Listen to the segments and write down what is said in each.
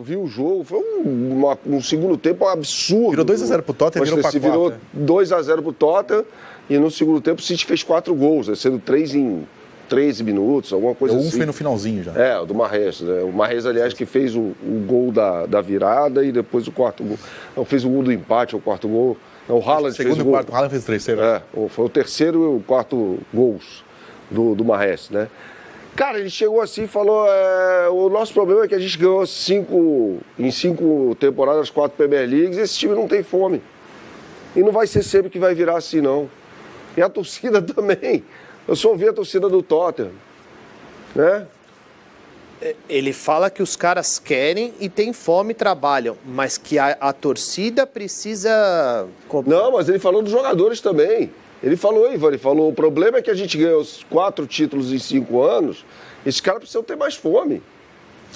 vi o jogo, foi um segundo tempo absurdo. Virou 2-0 pro Tottenham, virou pra 4. Virou 2-0 pro Tottenham e no segundo tempo o City fez 4 gols, sendo 3 em 13 minutos, alguma coisa assim. Foi no finalzinho já. O do Mahrez, né? O Mahrez, aliás, que fez o gol da virada e depois o quarto gol. Não, fez o gol do empate, o quarto gol. O Haaland fez o gol. Segundo e quarto, o Haaland fez o terceiro. Foi o terceiro e o quarto gols do Mahrez, né? Cara, ele chegou assim e falou, o nosso problema é que a gente ganhou em 5 temporadas, 4 Premier Leagues, e esse time não tem fome. E não vai ser sempre que vai virar assim, não. E a torcida também. Eu só ouvi a torcida do Tottenham, né? Ele fala que os caras querem e têm fome e trabalham, mas que a torcida precisa... Não, mas ele falou dos jogadores também. Ele falou, Ivan, o problema é que a gente ganhou 4 títulos em 5 anos, esses caras precisam ter mais fome.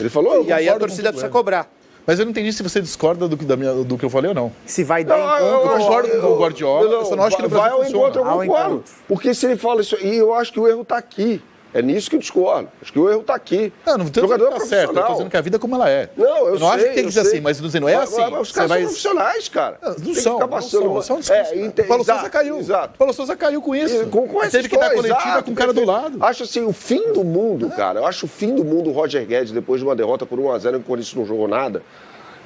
Ele falou... E aí a torcida precisa cobrar. Mas eu não entendi se você discorda do que eu falei ou não. Se vai dar encontro... Eu concordo com o Guardiola, eu só não acho que ele vai ao encontro, eu concordo. Porque se ele fala isso... E eu acho que o erro está aqui. É nisso que eu discordo. Acho que o erro está aqui. Não estou dizendo que está certo. Eu estou dizendo que a vida é como ela é. Não, eu não acho que tem que ser assim, mas estou dizendo, é assim. Mas os caras são profissionais, cara. Não são. O Paulo Sousa caiu. Exato. O Paulo Sousa caiu com isso. Teve que dar coletiva com o cara do lado. Acho assim, o fim do mundo, cara. Eu acho o fim do mundo o Roger Guedes, depois de uma derrota por 1-0, o Corinthians não jogou nada.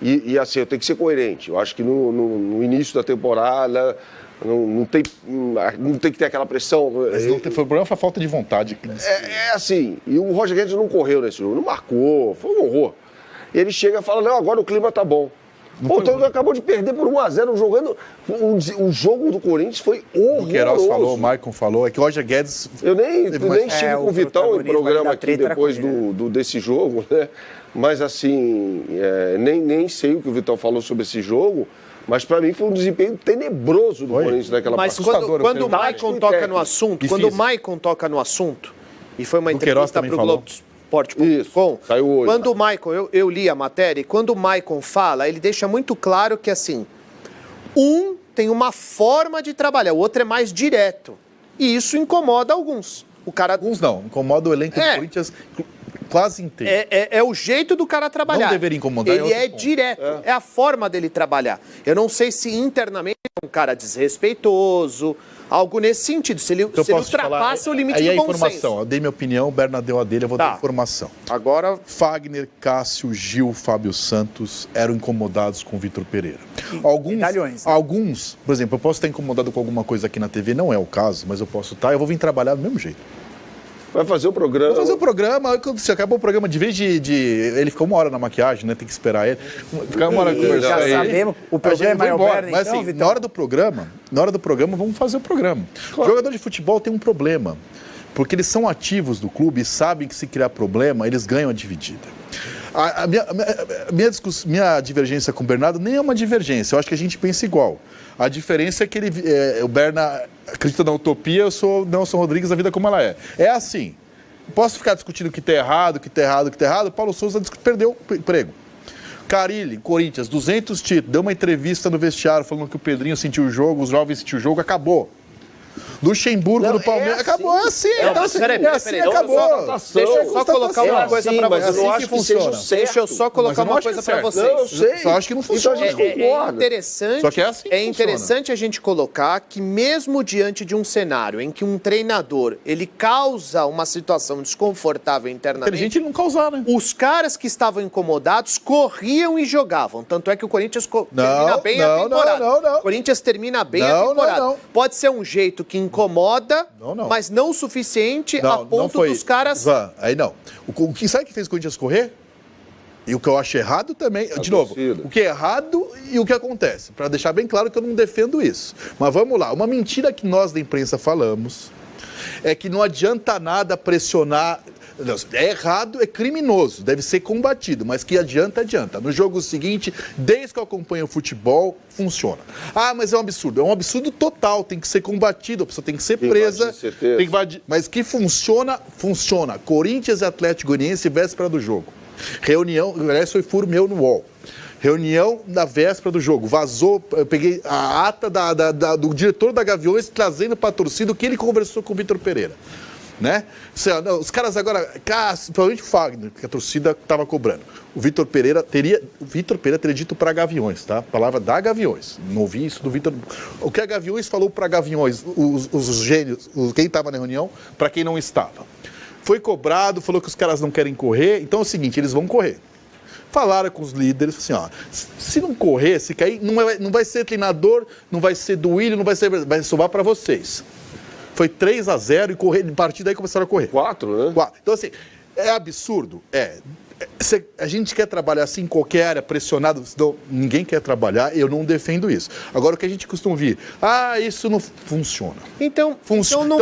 E assim, eu tenho que ser coerente. Eu acho que no início da temporada... Não tem que ter aquela pressão. O problema foi a falta de vontade. Assim, e o Roger Guedes não correu nesse jogo, não marcou, foi um horror. E ele chega e fala, não, agora o clima tá bom. Pô, então ele acabou de perder por 1-0 jogando. O jogo do Corinthians foi horroroso. O Queiroz falou, o Maicon falou, é que o Roger Guedes... Eu nem estive com o Vitão em programa aqui depois desse jogo, né? Mas assim, nem sei o que o Vitão falou sobre esse jogo. Mas para mim foi um desempenho tenebroso do Corinthians naquela partida. Mas quando o Maicon toca no assunto, e foi uma entrevista para o Globoesporte.com, quando o Maicon, eu li a matéria, e quando o Maicon fala, ele deixa muito claro que assim, tem uma forma de trabalhar, o outro é mais direto. E isso incomoda alguns. Alguns não, incomoda o elenco do Corinthians... Quase inteiro. É o jeito do cara trabalhar. Não deveria incomodar. Ele é direto, é a forma dele trabalhar. Eu não sei se internamente é um cara desrespeitoso, algo nesse sentido. Se ele ultrapassa o limite do bom senso. Eu dei minha opinião, o Bernardo deu a dele, eu vou dar informação. Agora... Fagner, Cássio, Gil, Fábio Santos eram incomodados com o Vitor Pereira. Alguns, por exemplo, eu posso estar incomodado com alguma coisa aqui na TV, não é o caso, mas eu posso estar, eu vou vir trabalhar do mesmo jeito. Vai fazer o programa. Vai fazer o programa, quando você acaba o programa, de vez de... Ele ficou 1 hora na maquiagem, né? Tem que esperar ele. Ficar 1 hora conversando. Já sabemos, o problema é o Berna, mas assim, na hora do programa, vamos fazer o programa. Claro. O jogador de futebol tem um problema, porque eles são ativos do clube e sabem que se criar problema, eles ganham a dividida. Minha divergência com o Bernardo nem é uma divergência, eu acho que a gente pensa igual. A diferença é que o Berna acredita na utopia, eu sou Nelson Rodrigues, a vida como ela é. É assim, posso ficar discutindo o que está errado, Paulo Sousa perdeu o emprego. Carille, Corinthians, 200 títulos, deu uma entrevista no vestiário falando que o Pedrinho sentiu o jogo, os jovens sentiu o jogo, acabou. Luxemburgo do Palmeiras. Acabou assim. Acabou. Deixa eu só colocar uma coisa pra vocês. Eu não acho que seja certo. Deixa eu só colocar uma coisa pra vocês. Não, eu sei. Só acho que não funciona. Então a gente concorda. Só que é assim que é interessante a gente colocar que mesmo diante de um cenário em que um treinador, ele causa uma situação desconfortável internamente... Inteligente ele não causar, né? Os caras que estavam incomodados corriam e jogavam. Tanto é que o Corinthians termina bem a temporada. O Corinthians termina bem a temporada. Pode ser um jeito que incomoda, mas não o suficiente a ponto dos caras... Aí não. Sabe o que fez o Corinthians correr? E o que eu acho errado também... De novo, o que é errado e o que acontece. Para deixar bem claro que eu não defendo isso. Mas vamos lá. Uma mentira que nós da imprensa falamos é que não adianta nada pressionar... É errado, é criminoso, deve ser combatido, mas que adianta. No jogo seguinte, desde que eu acompanho o futebol, funciona. Ah, mas é um absurdo total, tem que ser combatido, a pessoa tem que ser presa, tem que invadir, mas que funciona. Corinthians e Atlético Goianiense, véspera do jogo. Reunião, aliás, foi furo meu no UOL. Reunião na véspera do jogo, vazou, eu peguei a ata do diretor da Gaviões trazendo para a torcida o que ele conversou com o Vitor Pereira. né? Os caras agora, principalmente o Fagner, que a torcida estava cobrando. O Vitor Pereira teria dito para Gaviões, tá? A palavra da Gaviões. Não ouvi isso do Vitor. O que a Gaviões falou para Gaviões, os gênios, quem estava na reunião, para quem não estava. Foi cobrado, falou que os caras não querem correr, então é o seguinte, eles vão correr. Falaram com os líderes, assim, ó, se não correr, se cair, não vai ser treinador, não vai ser do Willian, vai sobrar para vocês. Foi 3-0 e correr, a partir daí começaram a correr. 4, né? 4. Então, assim, é absurdo? A gente quer trabalhar assim em qualquer área, pressionado, ninguém quer trabalhar, eu não defendo isso. Agora, o que a gente costuma ouvir, isso não funciona. Então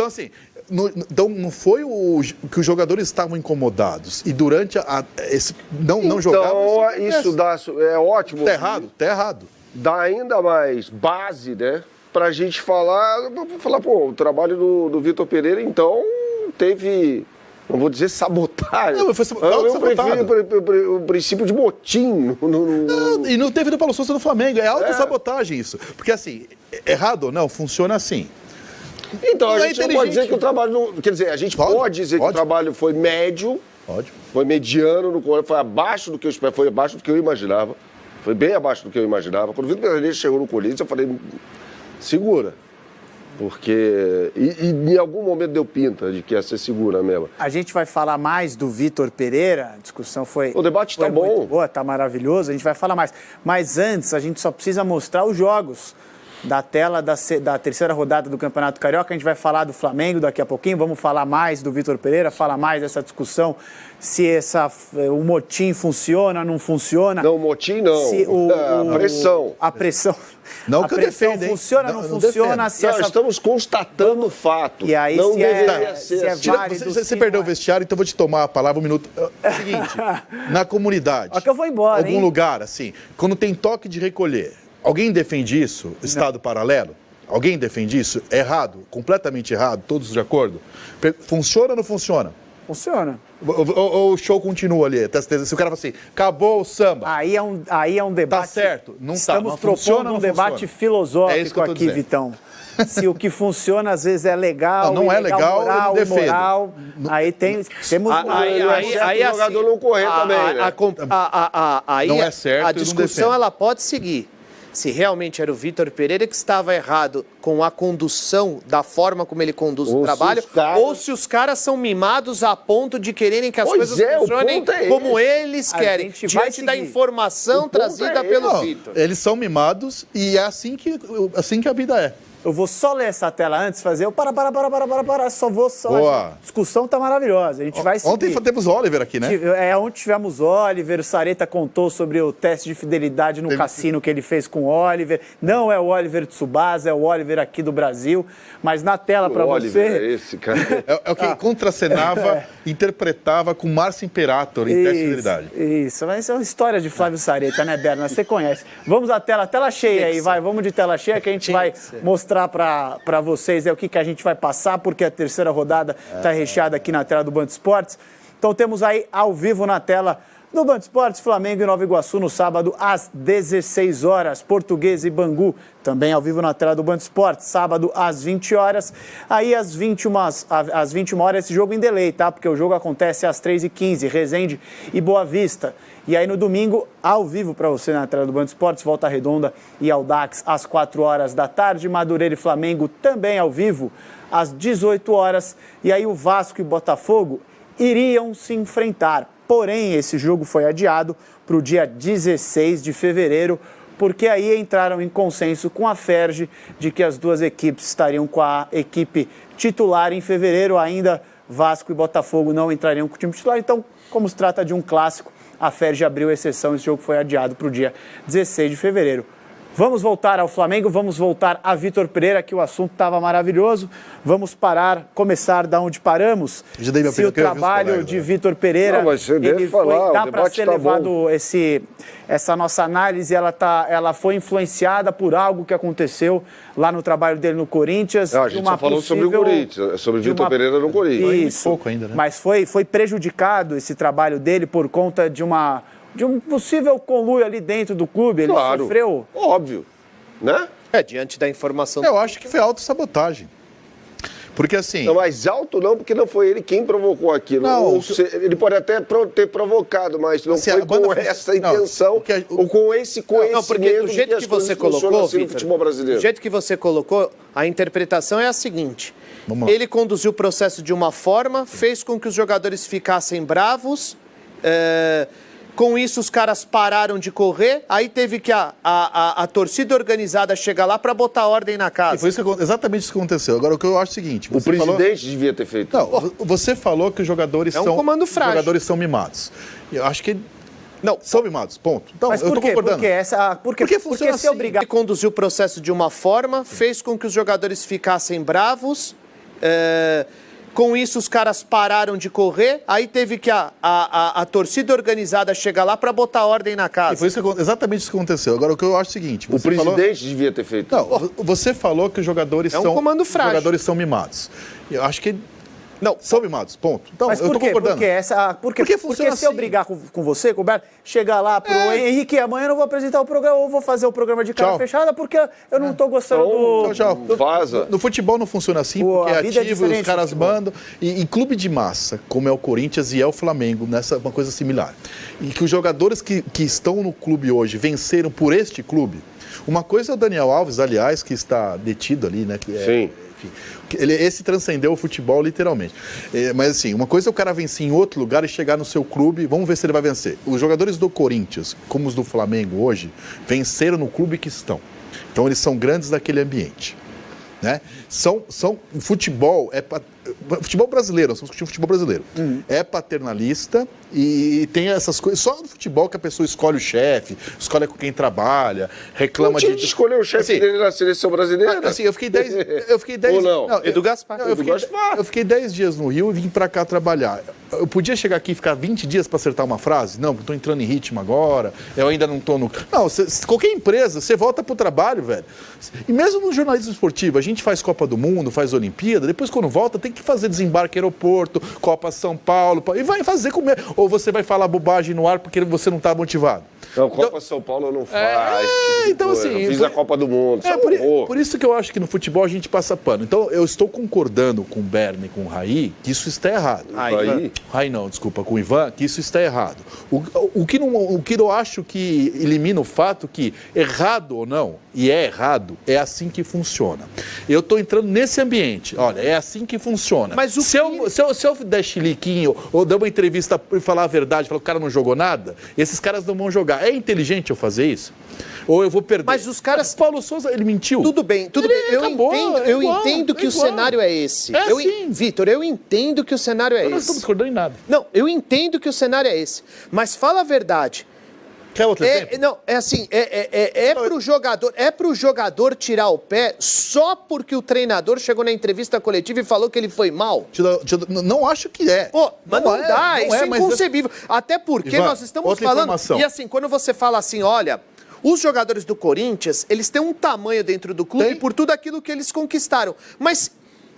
assim, não foi que os jogadores estavam incomodados e durante não jogavam. Então, isso é ótimo. Tá errado. Dá ainda mais base, né? Pra gente falar, pô, o trabalho do Vitor Pereira, então, teve, não vou dizer sabotagem. Não, foi o princípio de motim. E não teve do Paulo Sousa no Flamengo, é autossabotagem isso. Porque assim, errado ou não, funciona assim. Então, a gente não pode dizer que o trabalho... Quer dizer, a gente pode dizer que o trabalho foi médio, foi mediano, foi abaixo do que eu imaginava. Foi bem abaixo do que eu imaginava. Quando o Vitor Pereira chegou no Corinthians, eu falei, segura. Porque... E em algum momento deu pinta de que ia ser segura mesmo. A gente vai falar mais do Vitor Pereira, a discussão foi... O debate está bom. Muito boa, está maravilhoso, a gente vai falar mais. Mas antes, a gente só precisa mostrar os jogos da tela da terceira rodada do Campeonato Carioca. A gente vai falar do Flamengo daqui a pouquinho, vamos falar mais do Vitor Pereira, falar mais dessa discussão, se o motim funciona, não funciona. Não, o motim não, a pressão. A pressão. Não que eu defenda, funciona, não funciona. Estamos constatando o fato. E aí, não deveria ser assim. válido. Você perdeu o vestiário, então eu vou te tomar a palavra um minuto. É o seguinte, na comunidade, que eu vou embora, algum lugar, assim, quando tem toque de recolher, alguém defende isso? Estado paralelo? Alguém defende isso? Errado? Completamente errado? Todos de acordo? Funciona ou não funciona? Funciona. Ou o show continua ali? Se o cara fala assim, acabou o samba. Aí é um debate. Tá certo, não Estamos tá. propondo um debate filosófico aqui, dizendo. Vitão. Se o que funciona às vezes é legal, não é legal, moral, eu não defendo. Moral, aí temos aí o jogador não correr também, né? Não é certo, a discussão ela pode seguir. Se realmente era o Vitor Pereira que estava errado com a condução, da forma como ele conduz o trabalho, ou se os caras são mimados a ponto de quererem que as coisas funcionem como eles querem, diante da informação trazida pelo Vitor. Eles são mimados e é assim que a vida é. Eu vou só ler essa tela antes, fazer Boa. A discussão tá maravilhosa, a gente vai seguir. Ontem temos o Oliver aqui, né? Ontem tivemos o Oliver, o Sareta contou sobre o teste de fidelidade no cassino que ele fez com o Oliver. Não é o Oliver Tsubasa, é o Oliver aqui do Brasil, mas na tela para você... Oliver é esse, cara. É o que contracenava, interpretava com Márcio Imperator em teste de fidelidade. Isso, mas é uma história de Flávio Sareta, né, Berna? Você conhece. Vamos à tela cheia aí, vai, vamos de tela cheia que a gente vai mostrar para vocês o que a gente vai passar, porque a terceira rodada está recheada aqui na tela do Band Esportes. Então temos aí ao vivo na tela do Band Esportes, Flamengo e Nova Iguaçu no sábado às 16 horas, Portuguesa e Bangu também ao vivo na tela do Band Esportes, sábado às 20 horas, aí às 21 horas esse jogo em delay, tá? Porque o jogo acontece às 3h15, Resende e Boa Vista. E aí no domingo, ao vivo para você na tela do Band Esportes, Volta Redonda e Audax às 4 horas da tarde, Madureira e Flamengo também ao vivo às 18 horas. E aí o Vasco e Botafogo iriam se enfrentar. Porém, esse jogo foi adiado para o dia 16 de fevereiro, porque aí entraram em consenso com a Ferge de que as duas equipes estariam com a equipe titular em fevereiro. Ainda Vasco e Botafogo não entrariam com o time titular. Então, como se trata de um clássico, a Ferge abriu exceção, esse jogo foi adiado para o dia 16 de fevereiro. Vamos voltar ao Flamengo, vamos voltar a Vitor Pereira, que o assunto estava maravilhoso. Vamos começar da onde paramos. Se o trabalho de Vitor Pereira, dá para ser levado essa nossa análise, ela foi influenciada por algo que aconteceu lá no trabalho dele no Corinthians. Não, a gente só falou sobre o Corinthians, sobre Vitor Pereira no Corinthians. Isso, pouco ainda, né? Mas foi prejudicado esse trabalho dele por conta de um possível conluio ali dentro do clube. Ele sofreu. Óbvio, né? Diante da informação. Eu acho que foi autossabotagem. Porque assim... Não, mais alto não, porque não foi ele quem provocou aquilo. Não, ele pode até ter provocado, mas não assim, foi com essa intenção ou com esse conhecimento. Não, porque do jeito que você colocou, assim no futebol brasileiro. Do jeito que você colocou, a interpretação é a seguinte. Ele conduziu o processo de uma forma, fez com que os jogadores ficassem bravos, com isso os caras pararam de correr, aí teve que a torcida organizada chegar lá para botar ordem na casa. E foi exatamente isso que aconteceu. Agora, o que eu acho é o seguinte... O presidente devia ter feito. Não, você falou que os jogadores comando frágil. Os jogadores são mimados. Eu acho que... Não, são mimados, ponto. Então, mas eu tô concordando. Porque funciona se assim. obrigar... Ele conduziu o processo de uma forma, fez com que os jogadores ficassem bravos, com isso os caras pararam de correr, aí teve que a torcida organizada chegar lá para botar ordem na casa. E foi exatamente isso que aconteceu. Agora, o que eu acho é o seguinte... O presidente devia ter feito. Não, você falou que os jogadores são... comando frágil. Os jogadores são mimados. Eu acho que... Não, são mimados, ponto. Então, mas eu tô concordando. Porque se assim. eu brigar com você, com o Berto, chegar lá pro Henrique, amanhã eu não vou apresentar o programa, ou vou fazer o programa de cara fechada, porque eu não tô gostando do... Vaza. No futebol não funciona assim, porque é ativo, os caras mandam. E em clube de massa, como é o Corinthians e é o Flamengo, nessa uma coisa similar. E que os jogadores que estão no clube hoje venceram por este clube. Uma coisa é o Daniel Alves, aliás, que está detido ali, né? Sim. Esse transcendeu o futebol literalmente. Mas assim, uma coisa é o cara vencer em outro lugar e chegar no seu clube, vamos ver se ele vai vencer. Os jogadores do Corinthians, como os do Flamengo hoje, venceram no clube que estão. Então eles são grandes daquele ambiente. Né? Futebol futebol brasileiro, nós estamos discutindo futebol brasileiro. É paternalista e tem essas coisas. Só no futebol que a pessoa escolhe o chefe, escolhe com quem trabalha, reclama de. Escolheu o chefe dele na seleção brasileira. Assim, eu fiquei 10 Ou não? Edu Gaspar. Eu fiquei 10 dias no Rio e vim pra cá trabalhar. Eu podia chegar aqui e ficar 20 dias para acertar uma frase? Não, porque estou entrando em ritmo agora, eu ainda não estou no... Não, qualquer empresa, você volta pro trabalho, velho. E mesmo no jornalismo esportivo, a gente faz Copa do Mundo, faz Olimpíada, depois quando volta tem que fazer desembarque aeroporto, Copa São Paulo, e vai fazer comer. Ou você vai falar bobagem no ar porque você não está motivado. Não, Copa São Paulo não faz. Então assim... Eu fiz a Copa do Mundo. Por isso que eu acho que no futebol a gente passa pano. Então eu estou concordando com o Berna e com o Raí que isso está errado. Raí não, desculpa, com o Ivan, que isso está errado. O que eu acho que elimina o fato que, errado ou não, e é errado, é assim que funciona. Eu estou entrando nesse ambiente, olha, é assim que funciona. Mas se eu der chiliquinho ou dar uma entrevista e falar a verdade, falar que o cara não jogou nada, esses caras não vão jogar. É inteligente eu fazer isso? Ou eu vou perder? Mas os caras... Paulo Souza, ele mentiu. Tudo bem. Eu entendo que o cenário é esse. Vitor, eu entendo que o cenário é esse. Nós não estamos discordando em nada. Não, eu entendo que o cenário é esse. Mas fala a verdade. Quer outro exemplo? Não, é assim, pro jogador tirar o pé só porque o treinador chegou na entrevista coletiva e falou que ele foi mal? Não acho que é. Pô, mas não dá, isso é inconcebível. Até porque Ivan, nós estamos falando... Informação. E assim, quando você fala assim, olha... Os jogadores do Corinthians, eles têm um tamanho dentro do clube por tudo aquilo que eles conquistaram. Mas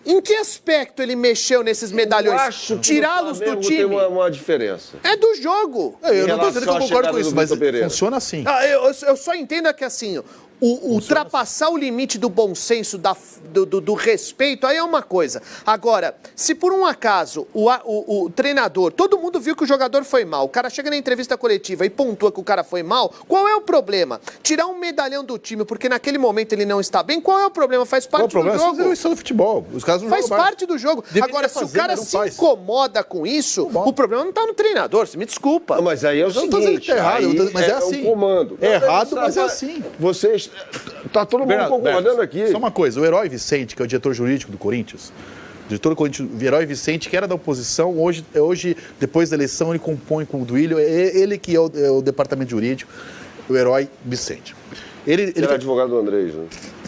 em que aspecto ele mexeu nesses medalhões? Tirá-los do time? Tem uma diferença. É do jogo. Eu não estou dizendo que eu concordo com isso, mas funciona assim. Eu só entendo que assim... ultrapassar o limite do bom senso, do respeito, aí é uma coisa. Agora, se por um acaso o treinador, todo mundo viu que o jogador foi mal, o cara chega na entrevista coletiva e pontua que o cara foi mal, qual é o problema? Tirar um medalhão do time porque naquele momento ele não está bem, qual é o problema? Faz parte do jogo. Isso é do futebol. Os caras não faz parte do jogo. Agora, se o cara se incomoda com isso, o problema não está no treinador, você me desculpa. Não, mas aí é o seguinte, mas é assim. Um comando. É errado, mas é assim. Vocês... Tá todo mundo concordando aqui. Só uma coisa, o Herói Vicente, que é o diretor jurídico do Corinthians, o Herói Vicente, que era da oposição, hoje, depois da eleição, ele compõe com o Duílio, ele que é o departamento jurídico, o Herói Vicente. Ele era advogado do Andrés, né?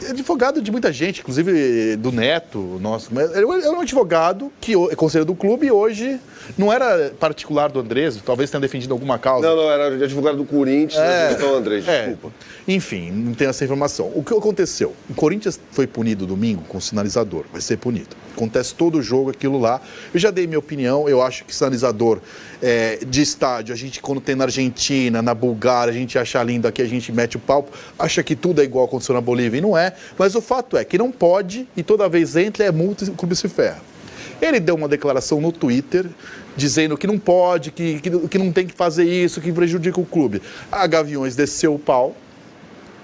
Advogado de muita gente, inclusive do Neto, nosso. Ele é um advogado que é conselheiro do clube e hoje não era particular do Andrés, talvez tenha defendido alguma causa. Não, era advogado do Corinthians, do Andrés, desculpa. Enfim, não tenho essa informação. O que aconteceu? O Corinthians foi punido domingo com sinalizador, vai ser punido. Acontece todo o jogo aquilo lá. Eu já dei minha opinião, eu acho que sinalizador de estádio, a gente quando tem na Argentina, na Bulgária, a gente acha lindo, aqui a gente mete o pau, acha que tudo é igual aconteceu na Bolívia, e não é. né? Mas o fato é que não pode e toda vez entra é multa e o clube se ferra. Ele deu uma declaração no Twitter dizendo que não pode, que não tem que fazer isso, que prejudica o clube. A Gaviões desceu o pau,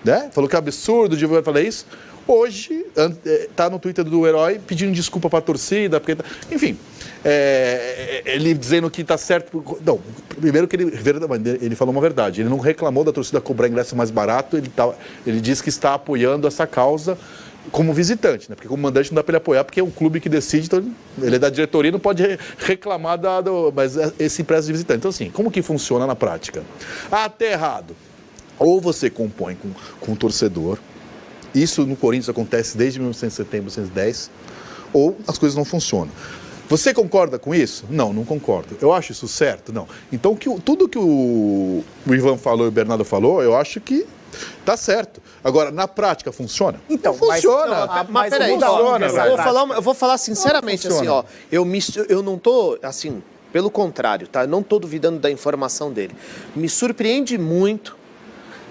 né? Falou que é absurdo de falar isso. Hoje está no Twitter do Herói pedindo desculpa para a torcida, porque enfim, ele dizendo que está certo. Não, primeiro que ele falou uma verdade, ele não reclamou da torcida cobrar ingresso mais barato, ele disse que está apoiando essa causa como visitante, né? Porque como mandante não dá para ele apoiar, porque é um clube que decide, então ele é da diretoria, não pode reclamar mas esse empréstimo de visitante. Então assim, como que funciona na prática? Até errado. Ou você compõe com o torcedor. Isso no Corinthians acontece desde 1970, 1910, ou as coisas não funcionam. Você concorda com isso? Não, não concordo. Eu acho isso certo? Não. Então, tudo que o Ivan falou e o Bernardo falou, eu acho que tá certo. Agora, na prática, funciona? Então, não funciona. Mas peraí, eu vou falar sinceramente assim, ó. Eu não tô, assim, pelo contrário, tá? Eu não tô duvidando da informação dele. Me surpreende muito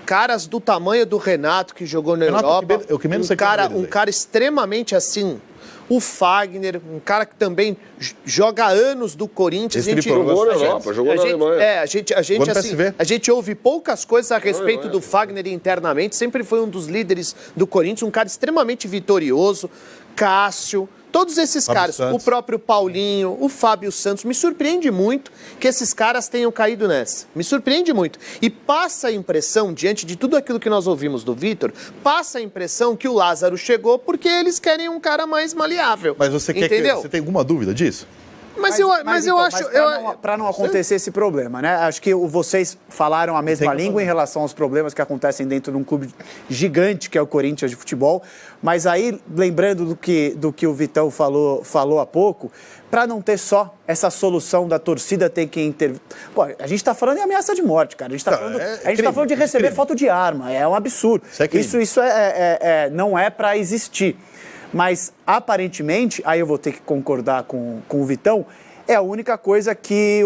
caras do tamanho do Renato, que jogou na Europa, um cara extremamente assim, o Fagner, um cara que também joga há anos do Corinthians. Jogou na Europa, jogou na Alemanha. A gente ouve poucas coisas a respeito do Fagner internamente, sempre foi um dos líderes do Corinthians, um cara extremamente vitorioso, Cássio... Todos esses caras, o próprio Paulinho, o Fábio Santos, me surpreende muito que esses caras tenham caído nessa. Me surpreende muito. E passa a impressão, diante de tudo aquilo que nós ouvimos do Vitor, passa a impressão que o Lázaro chegou porque eles querem um cara mais maleável. Mas você você tem alguma dúvida disso? Mas eu acho... Para não acontecer esse problema, né? Acho que vocês falaram a mesma língua em relação aos problemas que acontecem dentro de um clube gigante que é o Corinthians de futebol. Mas aí, lembrando do que o Vitão falou há pouco, para não ter só essa solução da torcida ter que intervir. Pô, a gente está falando de ameaça de morte, cara. A gente está falando de receber foto de arma. É um absurdo. Isso não é para existir. Mas, aparentemente, aí eu vou ter que concordar com o Vitão, é a única coisa que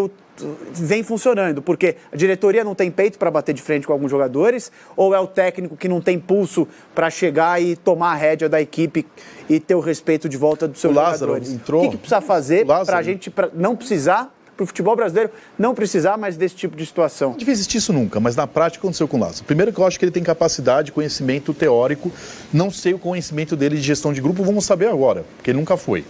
vem funcionando, porque a diretoria não tem peito para bater de frente com alguns jogadores, ou é o técnico que não tem pulso para chegar e tomar a rédea da equipe e ter o respeito de volta dos seus jogadores. O que precisa fazer para a gente não precisar, para o futebol brasileiro não precisar mais desse tipo de situação? Não devia existir isso nunca, mas na prática aconteceu com o Lázaro. Primeiro que eu acho que ele tem capacidade, conhecimento teórico, não sei o conhecimento dele de gestão de grupo, vamos saber agora, porque ele nunca foi.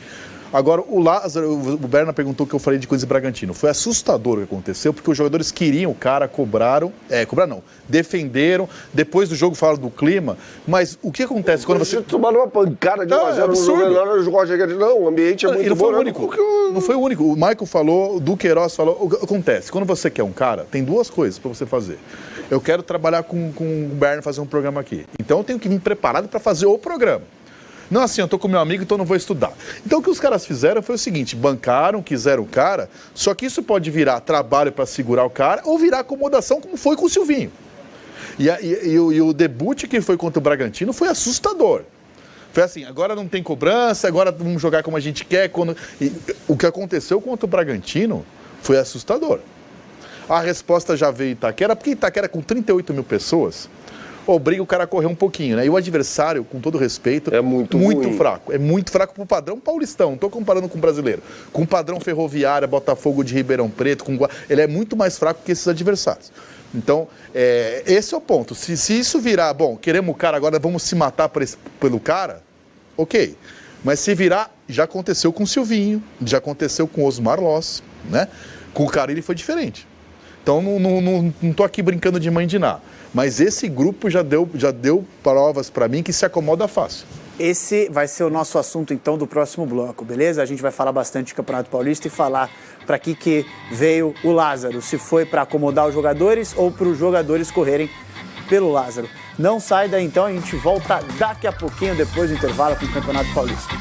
Agora, o Lázaro, o Berna perguntou o que eu falei de coisa de Bragantino. Foi assustador o que aconteceu, porque os jogadores queriam o cara, defenderam, depois do jogo falaram do clima, mas o que acontece quando você... Tomaram uma pancada de 1-0 no jogo, não, o ambiente é muito bom. Não foi o único. O Michael falou, o Duqueiroz falou, o que acontece? Quando você quer um cara, tem duas coisas para você fazer. Eu quero trabalhar com o Berna, fazer um programa aqui. Então eu tenho que vir preparado para fazer o programa. Não assim, eu estou com meu amigo, então não vou estudar. Então o que os caras fizeram foi o seguinte, bancaram, quiseram o cara, só que isso pode virar trabalho para segurar o cara ou virar acomodação, como foi com o Silvinho. E o debut que foi contra o Bragantino foi assustador. Foi assim, agora não tem cobrança, agora vamos jogar como a gente quer. O que aconteceu contra o Bragantino foi assustador. A resposta já veio em Itaquera, porque Itaquera com 38 mil pessoas... obriga o cara a correr um pouquinho, né? E o adversário, com todo respeito, é muito fraco. É muito fraco pro padrão paulistão. Não estou comparando com o brasileiro. Com o padrão Ferroviária, Botafogo de Ribeirão Preto, ele é muito mais fraco que esses adversários. Então, esse é o ponto. Se isso virar, queremos o cara, agora vamos se matar pelo cara, ok. Mas se virar, já aconteceu com o Silvinho, já aconteceu com o Osmar Loss, né? Com o Carille foi diferente. Então, não estou aqui brincando de mãe de Ná. Mas esse grupo já deu provas para mim que se acomoda fácil. Esse vai ser o nosso assunto, então, do próximo bloco, beleza? A gente vai falar bastante de Campeonato Paulista e falar para que veio o Lázaro. Se foi para acomodar os jogadores ou para os jogadores correrem pelo Lázaro. Não sai daí, então. A gente volta daqui a pouquinho, depois do intervalo, com o Campeonato Paulista.